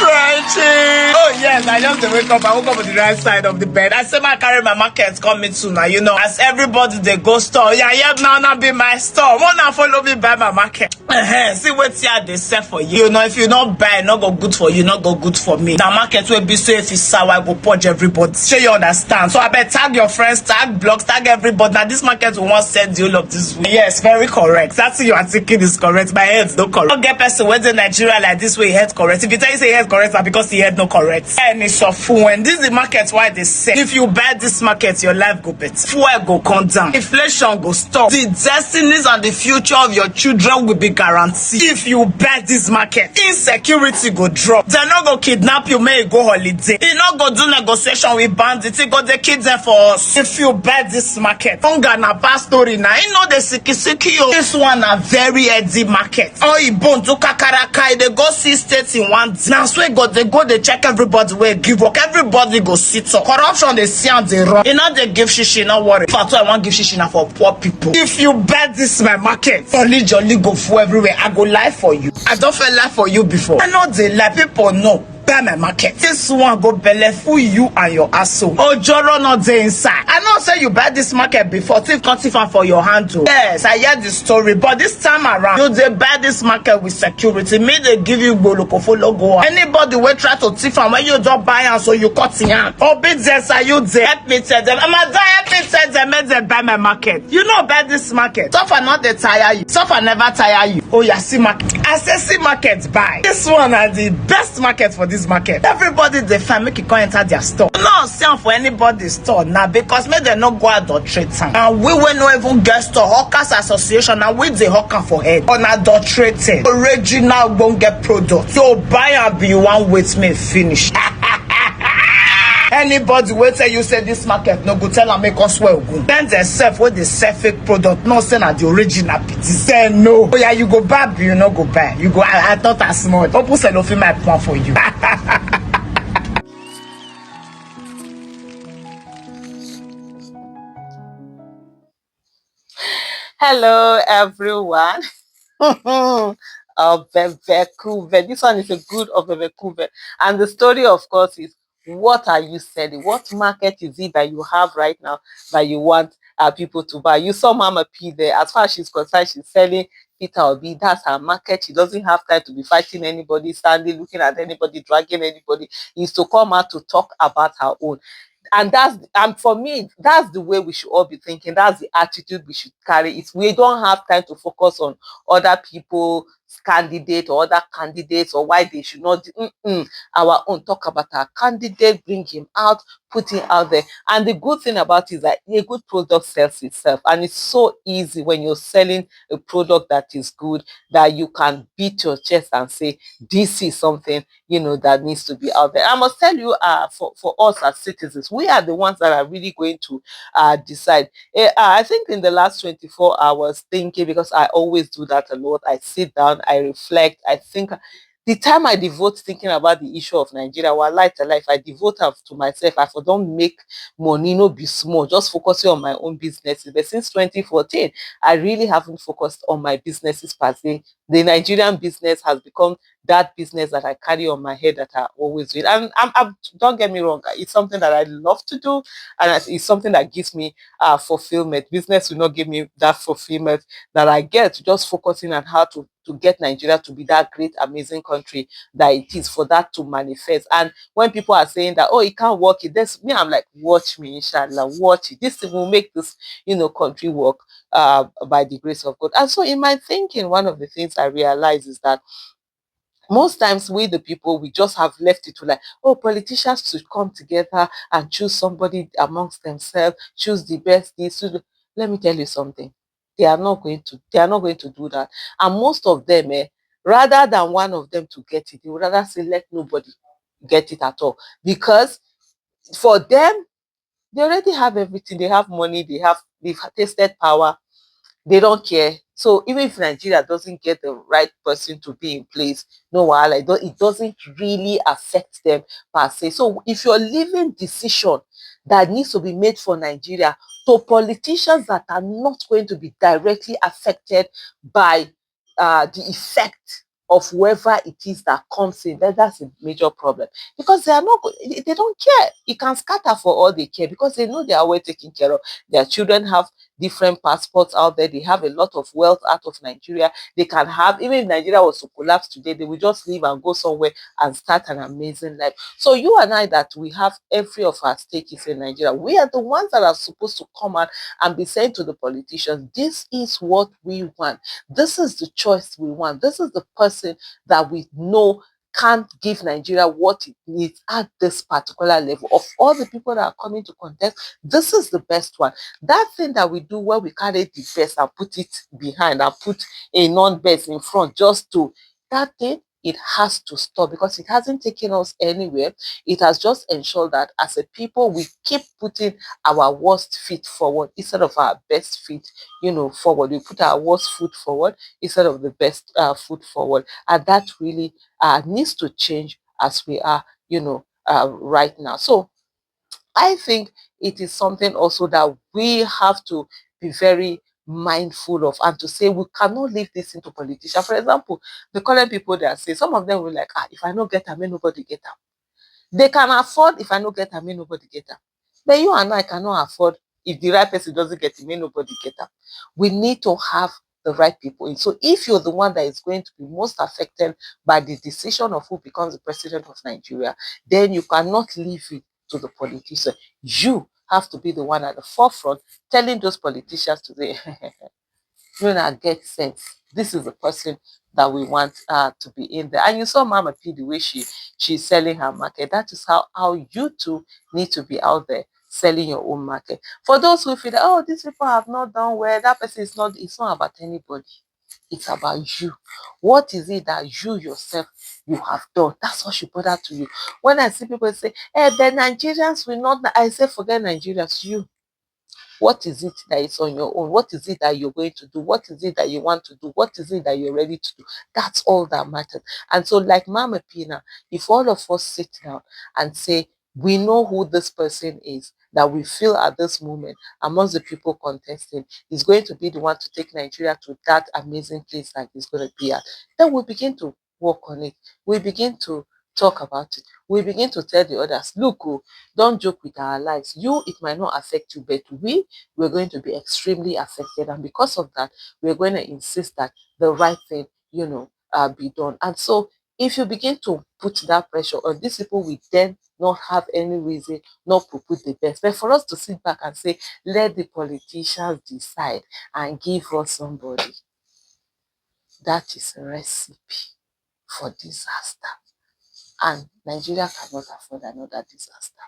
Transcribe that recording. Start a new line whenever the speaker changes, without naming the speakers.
Stretching. Oh yes, I just wake up. I woke up on the right side of the bed. I say I carry my market coming soon now. You know, as everybody they go store. Yeah, now be my store. Wanna follow me buy my market. See what here they sell for you. You know, if you not buy, not go good for you, not go good for me. The market will be so if it's sour, I go purge everybody. Sure you understand. So I bet tag your friends, tag blogs, tag everybody. Now this market will want send you all of this way. Yes, very correct. That's what you are thinking is correct. My head's not correct. Don't get person when in Nigeria like this way, head correct. If you tell you say head correct, but because he head no correct. And it's so full. And this is the market why they say if you buy this market, your life go better. Fuel go come down. Inflation go stop. The destinies and the future of your children will be guaranteed. If you bet this market, insecurity go drop. They not go kidnap you, may go holiday. They not go do negotiation with bandits. They go the kids there for us. If you bet this market, hunger na past story now. You know the siki. This one a very heady market. Oh, you born to kakaraka. They go see states in one day. Now so they go they check everybody where give work. Everybody go sit up. Corruption they see and they run. You know they give shishi, not worry. If I want give shishi now for poor people. If you bet this my market, jolly go for everywhere. I go lie for you. I don't feel lie for you before. I know they lie. People know. Buy my market. This one go belle full you and your asshole. Oh, Joro not there inside. I know say you buy this market before. Thief can't thief for your hand too. Yes, I heard the story. But this time around, you they buy this market with security. Me they give you bolokofo logo. Anybody will try to thief and when you don't buy and so you cut in hand. Oh, big yes, are you there? Help me tell them. Help me tell them. Make them buy my market. You know buy this market. Suffer not they tire you. Suffer never tire you. Oh, yeah, see market. I say see market buy. This one is the best market for this market. Everybody they find make it come enter their store. No sell for anybody's store now because make them not go adulterate time. And we will not even get store hawkers association and with the hawker for head unadulterated original won't get product. So buy and be one with me finish. Anybody will tell you say this market no go tell and make us well good. Then they sell with the sell fake product, no sell at the original pity. Say no. Oh yeah, you go buy, you no go buy. You go I thought as small. Open sell off my plan for you.
Hello, everyone. Obevekuve. This one is a good Obevekuve. And the story, of course, is what are you selling? What market is it that you have right now that you want people to buy? You saw MamaPee there. As far as she's concerned, she's selling Peter Obi. That's her market. She doesn't have time to be fighting anybody, standing, looking at anybody, dragging anybody. Is to come out to talk about her own. And for me, that's the way we should all be thinking. That's the attitude we should carry. It's we don't have time to focus on other people's candidate or other candidates or why they should not do our own. Talk about our candidate, bring him out, put him out there. And the good thing about it is that a good product sells itself, and it's so easy when you're selling a product that is good that you can beat your chest and say this is something that needs to be out there. I must tell you, for us as citizens, we are the ones that are really going to decide. I think in the last 24 hours thinking, because I always do that a lot, I sit down, I reflect, I think. The time I devote thinking about the issue of Nigeria, well, life, I devote to myself. I don't make money, no be small, just focusing on my own businesses. But since 2014, I really haven't focused on my businesses per se. The Nigerian business has become that business that I carry on my head that I always do. And don't get me wrong, it's something that I love to do, and it's something that gives me fulfillment. Business will not give me that fulfillment that I get just focusing on how to get Nigeria to be that great, amazing country that it is, for that to manifest. And when people are saying that, oh, it can't work, me, I'm like, watch me, inshallah, watch it. This thing will make this, country work by the grace of God. And so in my thinking, one of the things I realize is that most times we the people, we just have left it to like, oh, politicians should come together and choose somebody amongst themselves, choose the best. Let me tell you something. They are not going to do that. And most of them, rather than one of them to get it, they would rather say let nobody get it at all. Because for them, they already have everything. They have money, they've tasted power, they don't care. So even if Nigeria doesn't get the right person to be in place, no wahala, it doesn't really affect them per se. So if you're leaving decision that needs to be made for Nigeria to politicians that are not going to be directly affected by the effect of whoever it is that comes in, that's a major problem, because they don't care. It can scatter for all they care, because they know they are well taken care of. Their children have different passports out there. They have a lot of wealth out of Nigeria. They can have, even if Nigeria was to collapse today, they will just leave and go somewhere and start an amazing life. So you and I, that we have every of our stake is in Nigeria, we are the ones that are supposed to come out and be saying to the politicians, this is what we want. This is the choice we want. This is the person that we know can't give Nigeria what it needs at this particular level. Of all the people that are coming to contest, this is the best one. That thing that we do where we carry the best and put it behind and put a non-best in front, just to that thing, it has to stop, because it hasn't taken us anywhere. It has just ensured that as a people, we keep putting our worst feet forward instead of our best feet, forward. We put our worst foot forward instead of the best foot forward. And that really needs to change as we are, right now. So I think it is something also that we have to be very mindful of, and to say we cannot leave this into politicians. For example, the current people that say, some of them will like, if I no get them, nobody get them. They can afford, if I no get them, nobody get them. But you and I cannot afford, if the right person doesn't get it, nobody get them. We need to have the right people in. So if you're the one that is going to be most affected by the decision of who becomes the president of Nigeria, then you cannot leave it to the politician. You have to be the one at the forefront telling those politicians today, you know, get sense. This is the person that we want to be in there. And you saw MamaPee, the way she's selling her market. That is how you too need to be out there selling your own market. For those who feel that, oh, these people have not done well, that person is not, it's not about anybody. It's about you. What is it that you yourself you have done? That's what should bother to you. When I see people say, the Nigerians will not, I say, forget Nigerians, you. What is it that is on your own? What is it that you're going to do? What is it that you want to do? What is it that you're ready to do? That's all that matters. And so, like MamaPee now, if all of us sit down and say, we know who this person is, that we feel at this moment amongst the people contesting is going to be the one to take Nigeria to that amazing place that it's going to be at, then we begin to work on it. We begin to talk about it. We begin to tell the others, look, don't joke with our lives. It might not affect you, but we're going to be extremely affected. And because of that, we're going to insist that the right thing, be done. And so if you begin to put that pressure on these people, we then not have any reason not to put the best. But for us to sit back and say, let the politicians decide and give us somebody, that is a recipe for disaster. And Nigeria cannot afford another disaster.